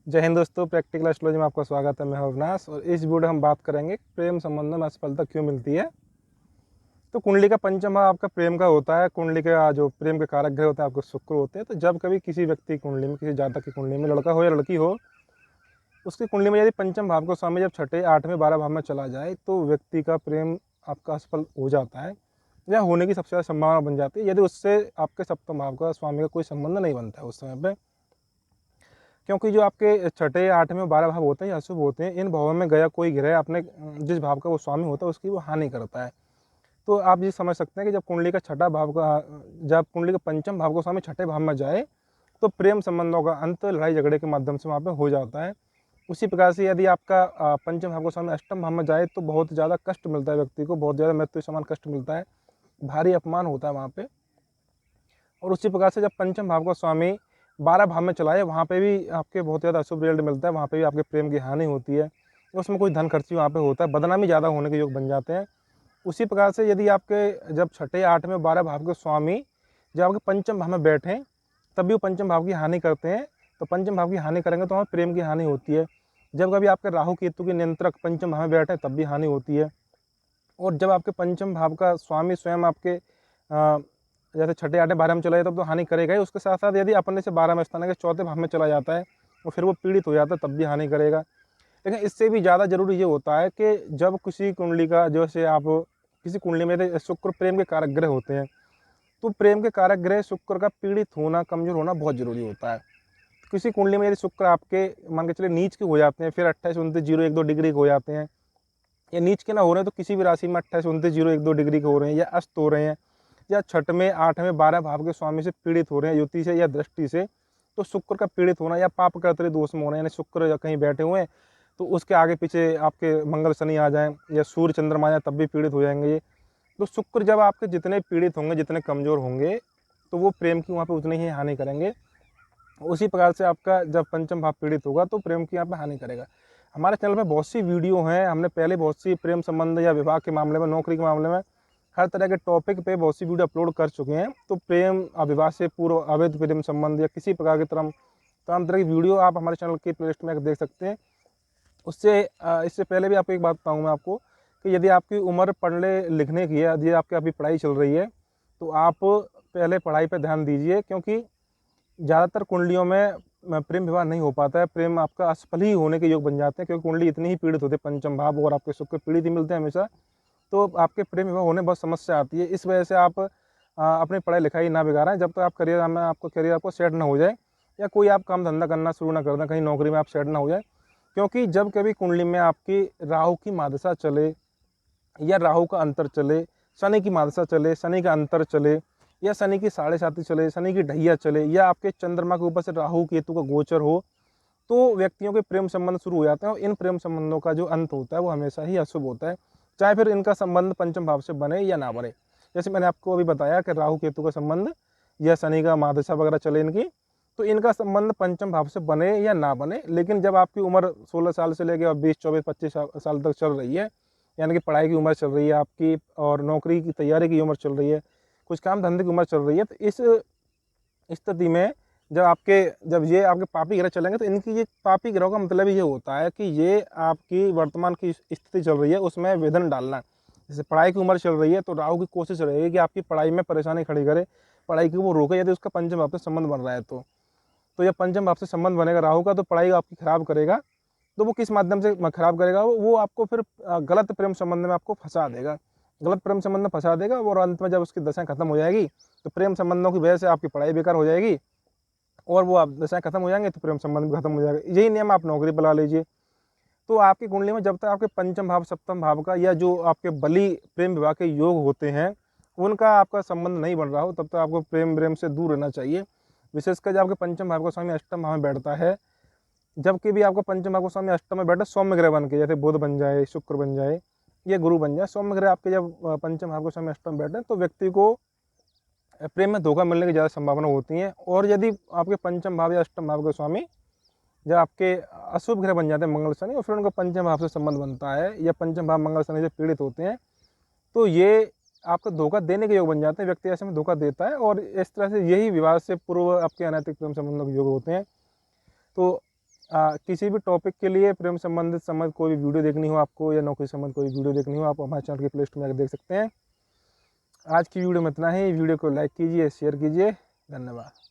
जय हिंद दोस्तों, practical astrology में आपका स्वागत है। मैं हूं अविनाश और इस वीडियो हम बात करेंगे प्रेम संबंधों में असफलता क्यों मिलती है। तो कुंडली का पंचम भाव आपका प्रेम का होता है। कुंडली का जो प्रेम के कारक ग्रह होते हैं आपके शुक्र होते हैं। तो जब कभी किसी व्यक्ति की कुंडली में, किसी जातक की कुंडली में, लड़का हो या लड़की हो, उसकी कुंडली में यदि पंचम भाव को स्वामी जब छठे, आठवें, 12 भाव में चला जाए तो व्यक्ति का प्रेम आपका असफल हो जाता है या होने की सबसे ज़्यादा संभावना बन जाती है यदि उससे आपके सप्तम भाव का, स्वामी का कोई संबंध नहीं बनता है उस समय पे। क्योंकि जो आपके छठे, आठवें, 12 भाव होते हैं या अशुभ होते हैं, इन भावों में गया कोई ग्रह अपने जिस भाव का वो स्वामी होता है उसकी वो हानि करता है। तो आप ये समझ सकते हैं कि जब कुंडली का छठा भाव का, जब कुंडली का पंचम भाव का स्वामी छठे भाव में जाए तो प्रेम संबंधों का अंत लड़ाई झगड़े के माध्यम से वहाँ पे हो जाता है। उसी प्रकार से यदि आपका पंचम भाव का स्वामी अष्टम भाव में जाए तो बहुत ज़्यादा कष्ट मिलता है व्यक्ति को, बहुत ज़्यादा मृत्यु समान कष्ट मिलता है, भारी अपमान होता है वहाँ पे। और उसी प्रकार से जब पंचम भाव का स्वामी 12 भाव में चलाए, वहाँ पे भी आपके बहुत ज़्यादा अशुभ रिजल्ट मिलता है, वहाँ पे भी आपके प्रेम की हानि होती है, उसमें कोई धन खर्ची वहाँ पे होता है, बदनामी ज़्यादा होने के योग बन जाते हैं। उसी प्रकार से यदि आपके जब छठे, आठवें, 12 भाव के स्वामी जब आपके पंचम भाव में बैठें तब भी वो पंचम भाव की हानि करते हैं। तो पंचम भाव की हानि करेंगे तो वहाँ प्रेम की हानि होती है। जब कभी आपके राहु केतु के नियंत्रक पंचम भाव में बैठे तब भी हानि होती है। और जब आपके पंचम भाव का स्वामी स्वयं आपके जैसे छठे, आठवें, 12 में चला जाता है तब तो हानि करेगा ही। उसके साथ साथ यदि अपने से 12 में स्थान के चौथे भाव में चला जाता है और फिर वो पीड़ित हो जाता है तब भी हानि करेगा। लेकिन इससे भी ज़्यादा जरूरी ये होता है कि जब किसी कुंडली का, जैसे आप किसी कुंडली में शुक्र प्रेम के कारक ग्रह होते हैं, तो प्रेम के कारक ग्रह शुक्र का पीड़ित होना, कमजोर होना बहुत जरूरी होता है। किसी कुंडली में यदि शुक्र आपके मान के चले नीच के हो जाते हैं, फिर 28, 29, 0, 1, 2 डिग्री के हो जाते हैं, या नीच के ना हो रहे हैं तो किसी भी राशि में 28, 29, 0, 1, 2 डिग्री के हो रहे हैं, या अस्त हो रहे हैं, या छठवें, आठवें, 12 भाव के स्वामी से पीड़ित हो रहे हैं युति से या दृष्टि से, तो शुक्र का पीड़ित होना या पाप कर्तरी दोष में होना, यानी शुक्र कहीं बैठे हुए हैं तो उसके आगे पीछे आपके मंगल शनि आ जाएं या सूर्य चंद्रमा आ जाए तब भी पीड़ित हो जाएंगे ये। तो शुक्र जब आपके जितने पीड़ित होंगे, जितने कमजोर होंगे, तो वो प्रेम की वहाँ पे उतनी ही हानि करेंगे। उसी प्रकार से आपका जब पंचम भाव पीड़ित होगा तो प्रेम की यहाँ पे हानि करेगा। हमारे चैनल में बहुत सी वीडियो हैं, हमने पहले बहुत सी प्रेम संबंध या विवाह के मामले में, नौकरी के मामले में, हर तरह के टॉपिक पे बहुत सी वीडियो अपलोड कर चुके हैं। तो प्रेम, विवाह से पूर्व, अवैध प्रेम संबंध या किसी प्रकार की तमाम तरह की वीडियो आप हमारे चैनल की प्लेलिस्ट में देख सकते हैं। उससे इससे पहले भी आपको एक बात बताऊँ मैं आपको कि यदि आपकी उम्र पढ़ने लिखने की है, यदि आपकी अभी पढ़ाई चल रही है, तो आप पहले पढ़ाई पर ध्यान दीजिए, क्योंकि ज़्यादातर कुंडलियों में प्रेम विवाह नहीं हो पाता है। प्रेम आपका असफल ही होने के योग बन जाते हैं, क्योंकि कुंडली इतनी ही पीड़ित होती है, पंचम भाव और आपके शुक्र पीड़ित ही मिलते हैं हमेशा। तो आपके प्रेम विवाह होने में बहुत समस्या आती है। इस वजह से आप अपनी पढ़ाई लिखाई ना बिगाड़ें जब तक आप करियर में, आपको करियर आपको सेट ना हो जाए, या कोई आप काम धंधा करना शुरू ना कर दें, कहीं नौकरी में आप सेट ना हो जाए। क्योंकि जब कभी कुंडली में आपकी राहु की मादशा चले या राहु का अंतर चले, शनि की मादशा चले, शनि का अंतर चले, या शनि की 7.5 चले, शनि की ढैया चले, या आपके चंद्रमा के ऊपर से राहु केतु का गोचर हो, तो व्यक्तियों के प्रेम संबंध शुरू हो जाते हैं। और इन प्रेम संबंधों का जो अंत होता है वो हमेशा ही अशुभ होता है, चाहे फिर इनका संबंध पंचम भाव से बने या ना बने। जैसे मैंने आपको अभी बताया कि राहु केतु का संबंध या शनि का मादशा वगैरह चले इनकी, तो इनका संबंध पंचम भाव से बने या ना बने, लेकिन जब आपकी उम्र 16 साल से लेकर 20, 24, 25 साल तक चल रही है, यानी कि पढ़ाई की उम्र चल रही है आपकी और नौकरी की तैयारी की उम्र चल रही है, कुछ काम धंधे की उम्र चल रही है, तो इस स्थिति में जब ये आपके पापी ग्रह चलेंगे, तो इनकी ये पापी ग्रहों का मतलब ये होता है कि ये आपकी वर्तमान की स्थिति चल रही है उसमें विघ्न डालना। जैसे पढ़ाई की उम्र चल रही है तो राहु की कोशिश रहेगी कि आपकी पढ़ाई में परेशानी खड़ी करे, पढ़ाई की वो रोके, यदि उसका पंचम भाव से संबंध बन रहा है तो जब पंचम भाव से संबंध बनेगा राहु का तो पढ़ाई आपकी खराब करेगा। तो वो किस माध्यम से खराब करेगा, वो आपको फिर गलत प्रेम संबंध में आपको फंसा देगा, गलत प्रेम संबंध में फंसा देगा। और अंत में जब उसकी दशाएं खत्म हो जाएगी तो प्रेम संबंधों की वजह से आपकी पढ़ाई बेकार हो जाएगी, और वो आप दशाएं खत्म हो जाएंगे तो प्रेम संबंध भी खत्म हो जाएगा। यही नियम आप नौकरी पर ला लीजिए। तो आपकी कुंडली में जब तक आपके पंचम भाव, सप्तम भाव का, या जो आपके बली प्रेम विवाह के योग होते हैं उनका आपका संबंध नहीं बन रहा हो, तब तक आपको प्रेम प्रेम से दूर रहना चाहिए। विशेषकर जब आपके पंचम भाव का स्वामी अष्टम भाव में बैठता है, जबकि भी आपको पंचम भाव का स्वामी अष्टम में बैठे सौम्य ग्रह बन के, जैसे बुध बन जाए, शुक्र बन जाए, या गुरु बन जाए, सौम्य ग्रह आपके जब पंचम भाव के स्वामी अष्टम बैठे तो व्यक्ति को प्रेम में धोखा मिलने की ज़्यादा संभावना होती है। और यदि आपके पंचम भाव या अष्टम भाव के स्वामी जब आपके अशुभ ग्रह बन जाते हैं, मंगल शनि, और फिर उनका पंचम भाव से संबंध बनता है, या पंचम भाव मंगल शनि से पीड़ित होते हैं, तो ये आपको धोखा देने के योग बन जाते हैं। व्यक्ति ऐसे में धोखा देता है, और इस तरह से यही विवाह से पूर्व आपके अनैतिक प्रेम संबंधों के योग होते हैं। तो किसी भी टॉपिक के लिए प्रेम संबंधित कोई भी वीडियो देखनी हो आपको, या नौकरी संबंधित कोई वीडियो देखनी हो, आप हमारे चैनल की प्ले स्टोर में देख सकते हैं। आज की वीडियो में इतना ही। वीडियो को लाइक कीजिए, शेयर कीजिए। धन्यवाद।